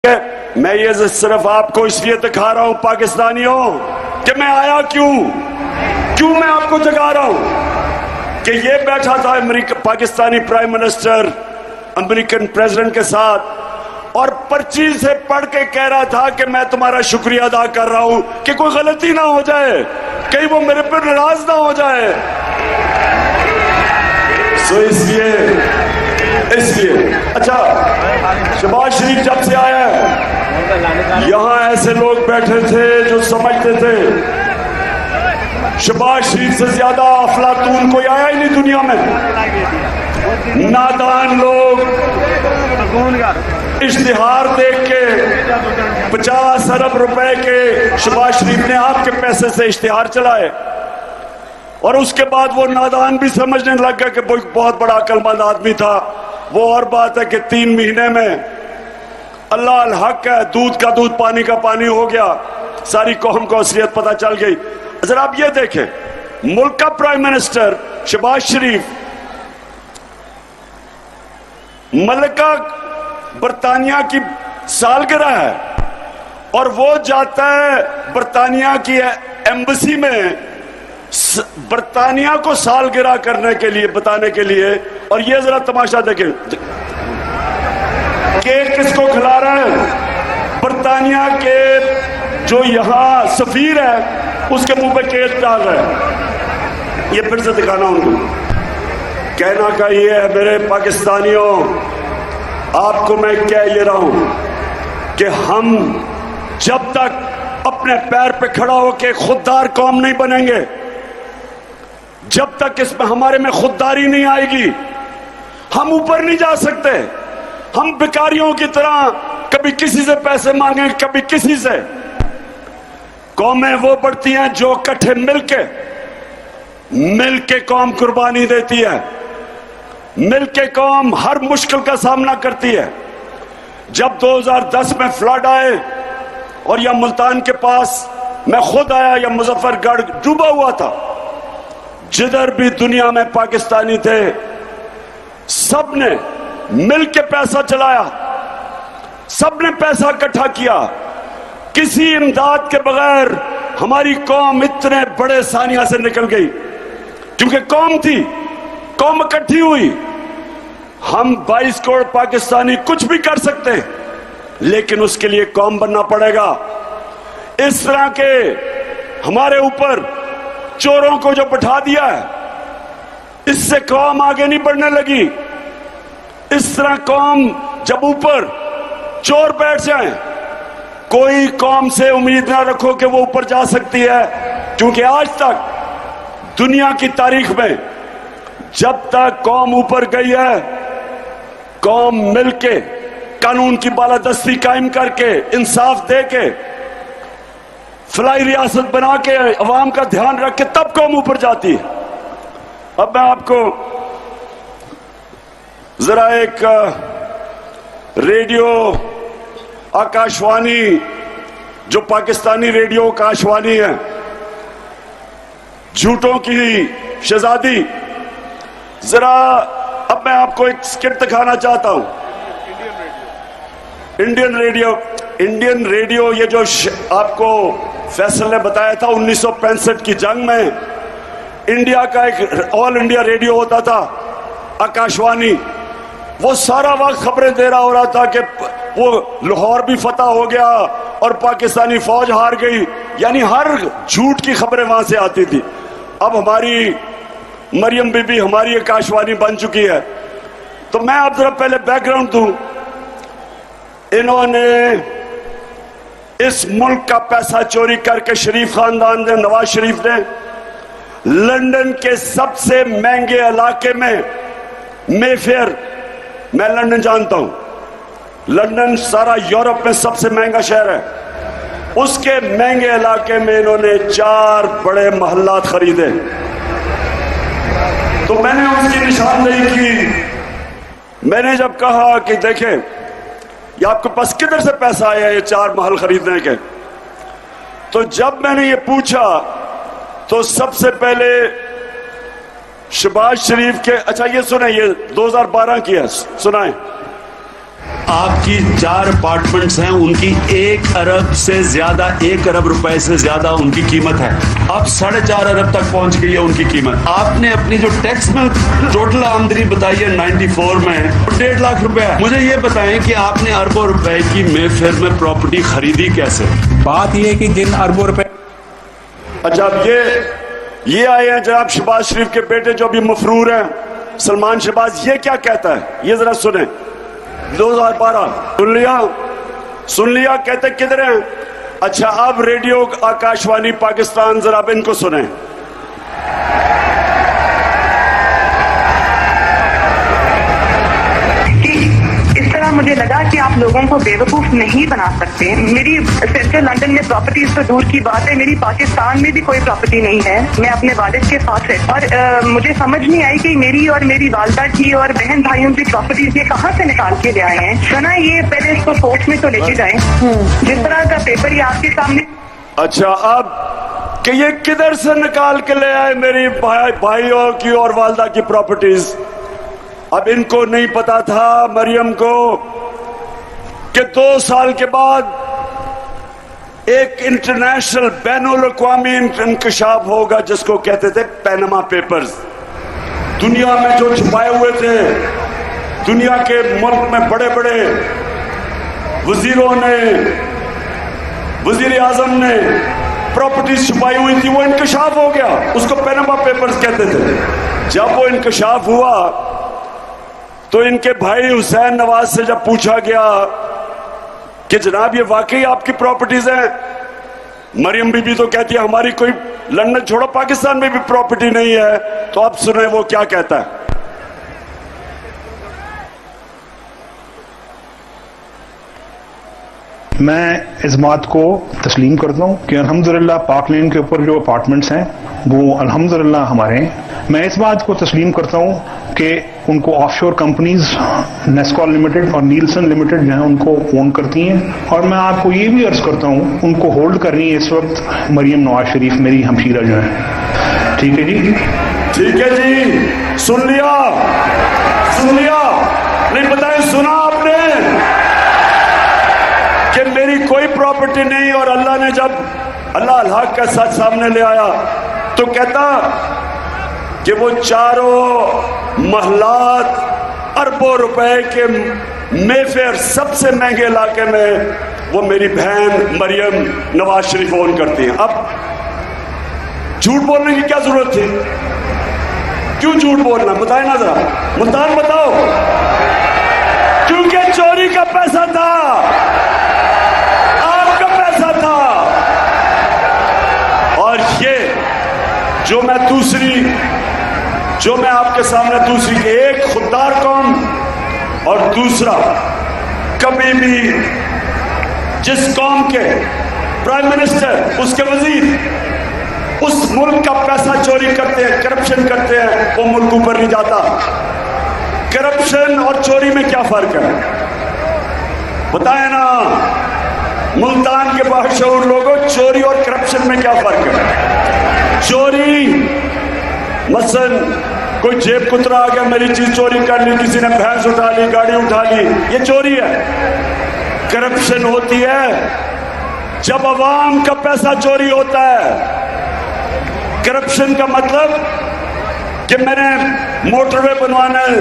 میں یہ صرف آپ کو اس لیے دکھا رہا ہوں پاکستانیوں کہ میں آیا کیوں میں آپ کو جگا رہا ہوں کہ یہ بیٹھا تھا Pakistani prime minister American president کے ساتھ اور پرچی سے پڑھ کے کہہ رہا تھا کہ میں تمہارا شکریہ ادا کر رہا ہوں کہ کوئی غلطی نہ ہو جائے، کہیں وہ میرے پر ناراض نہ ہو جائے۔ اس لیے اچھا، شہباز شریف جب سے آیا ہے یہاں ایسے لوگ بیٹھے تھے جو سمجھتے تھے شہباز شریف سے زیادہ افلاطون کوئی آیا ہی نہیں دنیا میں۔ نادان لوگ اشتہار دیکھ کے 50 ارب روپے کے شہباز شریف نے آپ کے پیسے سے اشتہار چلائے، اور اس کے بعد وہ نادان بھی سمجھنے لگ گیا کہ بہت بڑا عقل مند آدمی تھا۔ وہ اور بات ہے کہ 3 مہینے میں اللہ الحق ہے، دودھ کا دودھ پانی کا پانی ہو گیا، ساری قوم کو اصلیت پتہ چل گئی۔ ذرا آپ یہ دیکھیں، ملک کا پرائم منسٹر شہباز شریف ملکہ برطانیہ کی سالگرہ ہے اور وہ جاتا ہے برطانیہ کی ایمبسی میں برطانیہ کو سالگرہ کرنے کے لیے، بتانے کے لیے، اور یہ ذرا تماشا دیکھیں، کیک کس کو کھلا رہا ہے؟ برطانیہ کے جو یہاں سفیر ہے اس کے منہ پہ کیک ڈال رہا ہے۔ یہ پھر سے دکھانا ان کو، کہنا کا یہ ہے میرے پاکستانیوں، آپ کو میں کہہ یہ رہا ہوں کہ ہم جب تک اپنے پیر پہ کھڑا ہو کے خوددار قوم نہیں بنیں گے، جب تک اس میں ہمارے میں خودداری نہیں آئے گی، ہم اوپر نہیں جا سکتے۔ ہم بیکاریوں کی طرح کبھی کسی سے پیسے مانگیں، کبھی کسی سے۔ قومیں وہ بڑھتی ہیں جو اکٹھے مل کے قوم قربانی دیتی ہے، مل کے قوم ہر مشکل کا سامنا کرتی ہے۔ جب 2010 میں فلڈ آئے اور یا ملتان کے پاس میں خود آیا، یا مظفر گڑھ ڈوبا ہوا تھا، جدھر بھی دنیا میں پاکستانی تھے سب نے مل کے پیسہ چلایا، سب نے پیسہ اکٹھا کیا۔ کسی امداد کے بغیر ہماری قوم اتنے بڑے ثانیہ سے نکل گئی، کیونکہ قوم تھی، قوم اکٹھی ہوئی۔ ہم 22 کروڑ پاکستانی کچھ بھی کر سکتے ہیں، لیکن اس کے لیے قوم بننا پڑے گا۔ اس طرح کے ہمارے اوپر چوروں کو جو بٹھا دیا ہے، اس سے قوم آگے نہیں بڑھنے لگی۔ اس طرح قوم جب اوپر چور بیٹھ جائیں، کوئی قوم سے امید نہ رکھو کہ وہ اوپر جا سکتی ہے، کیونکہ آج تک دنیا کی تاریخ میں جب تک قوم اوپر گئی ہے، قوم مل کے قانون کی بالادستی قائم کر کے، انصاف دے کے، فلاحی ریاست بنا کے، عوام کا دھیان رکھ کے، تب قوم اوپر جاتی ہے۔ اب میں آپ کو ذرا ایک ریڈیو آکاشوانی، جو پاکستانی ریڈیو آکاشوانی ہے، جھوٹوں کی شہزادی، ذرا اب میں آپ کو ایک سکٹ دکھانا چاہتا ہوں۔ انڈین ریڈیو، یہ جو آپ کو فیصل نے بتایا تھا 1965 کی جنگ میں انڈیا کا ایک آل انڈیا ریڈیو ہوتا تھا آکاشوانی، وہ سارا وقت خبریں دے رہا ہو رہا تھا کہ وہ لاہور بھی فتح ہو گیا اور پاکستانی فوج ہار گئی، یعنی ہر جھوٹ کی خبریں وہاں سے آتی تھی۔ اب ہماری مریم بی بی ہماری آکاشوانی بن چکی ہے۔ تو میں آپ ذرا پہلے بیک گراؤنڈ دوں۔ انہوں نے اس ملک کا پیسہ چوری کر کے شریف خاندان نے، نواز شریف نے، لندن کے سب سے مہنگے علاقے میں، مے فیئر، میں لندن جانتا ہوں، لندن سارا یورپ میں سب سے مہنگا شہر ہے، اس کے مہنگے علاقے میں انہوں نے 4 بڑے محلات خریدے۔ تو میں نے اس کی نشاندہی کی۔ میں نے جب کہا کہ دیکھیں یہ آپ کے پاس کدھر سے پیسہ آیا یہ 4 محل خریدنے کے، تو جب میں نے یہ پوچھا تو سب سے پہلے شہباز شریف کے، اچھا یہ سنیں، یہ 2012 کی ہے، سنائیں۔ آپ کی 4 اپارٹمنٹس ہیں، ان کی 1 ارب سے زیادہ، 1 ارب روپے سے زیادہ ان کی قیمت ہے. اب 4.5 ارب تک پہنچ گئی ہے ان کی قیمت. آپ نے اپنی جو ٹیکس میں ٹوٹل آمدنی بتائی ہے 94 میں 1.5 لاکھ روپے ہے. مجھے یہ بتائیں کہ آپ نے اربوں روپے کی مے فیئر میں پراپرٹی خریدی کیسے؟ بات یہ ہے کہ جن اربوں روپے. اچھا، اب یہ آئے ہیں جناب شہباز شریف کے بیٹے جو بھی مفرور ہیں، سلمان شہباز. یہ کیا کہتا ہے یہ ذرا سنیں. 2012 سن لیا کہتے کدھر ہیں. اچھا، اب ریڈیو آکاشوانی پاکستان ذرا اب ان کو سنیں. مجھے لگا کہ آپ لوگوں کو بیوقوف نہیں بنا سکتے. میری سینٹرل لندن میں پراپرٹیز تو دور کی بات ہے، میری پاکستان میں بھی کوئی پراپرٹی نہیں ہے. میں اپنے والد کے ساتھ ہے اور مجھے سمجھ نہیں آئی کہ میری اور میری والدہ کی اور بہن بھائیوں کی پراپرٹیز یہ کہاں سے نکال کے لے آئے ہیں. سنا یہ پہلے اس کو کورٹ میں تو لے کے جائیں. جس طرح کا پیپر یہ آپ کے سامنے. اچھا، اب کہ یہ کدھر سے نکال کے لے آئے میری بھائیوں کی اور والدہ کی پراپرٹیز. اب ان کو نہیں پتا تھا مریم کو کہ 2 سال کے بعد ایک انٹرنیشنل بین الاقوامی انکشاف ہوگا جس کو کہتے تھے پینما پیپرز. دنیا میں جو چھپائے ہوئے تھے، دنیا کے ملک میں بڑے بڑے وزیروں نے، وزیر اعظم نے پراپرٹیز چھپائی ہوئی تھی، وہ انکشاف ہو گیا. اس کو پینما پیپرز کہتے تھے. جب وہ انکشاف ہوا تو ان کے بھائی حسین نواز سے جب پوچھا گیا کہ جناب یہ واقعی آپ کی پراپرٹیز ہیں، مریم بی بی تو کہتی ہے ہماری کوئی لندن چھوڑو پاکستان میں بھی پراپرٹی نہیں ہے. تو اب سنیں وہ کیا کہتا ہے. میں اس بات کو تسلیم کرتا ہوں کہ الحمدللہ پاک لین کے اوپر جو اپارٹمنٹس ہیں وہ الحمدللہ ہمارے ہیں. میں اس بات کو تسلیم کرتا ہوں کہ ان کو آف شور کمپنیز نیسکال لمیٹڈ اور نیلسن لمیٹڈ جو ہیں ان کو اون کرتی ہیں. اور میں آپ کو یہ بھی عرض کرتا ہوں ان کو ہولڈ کر رہی ہے اس وقت مریم نواز شریف میری ہمشیرہ جو ہیں. ٹھیک ہے جی، ٹھیک ہے جی. سن لیا نہیں بتائیں، سنا آپ نے کہ میری کوئی پراپرٹی نہیں. اور اللہ نے جب اللہ الحق کا سچ سامنے لے آیا تو کہتا کہ وہ 4 محلات اربوں روپے کے مے فیئر سب سے مہنگے علاقے میں وہ میری بہن مریم نواز شریف اون کرتی ہیں. اب جھوٹ بولنے کی کیا ضرورت تھی؟ کیوں جھوٹ بولنا؟ بتائیں نا ذرا، ملتان بتاؤ. کیونکہ چوری کا پیسہ تھا، آپ کا پیسہ تھا. اور یہ جو میں آپ کے سامنے دوسری کہ ایک خوددار قوم اور دوسرا کبھی بھی جس قوم کے پرائم منسٹر، اس کے وزیر اس ملک کا پیسہ چوری کرتے ہیں، کرپشن کرتے ہیں، وہ ملک اوپر نہیں جاتا. کرپشن اور چوری میں کیا فرق ہے؟ بتائیں نا ملتان کے باشعور لوگوں، چوری اور کرپشن میں کیا فرق ہے؟ چوری مثلا کوئی جیب کترا آ گیا، میری چیز چوری کر لی، کسی نے بھینس اٹھا لی، گاڑی اٹھا لی، یہ چوری ہے. کرپشن ہوتی ہے جب عوام کا پیسہ چوری ہوتا ہے. کرپشن کا مطلب کہ میں نے موٹر وے بنوانا ہے،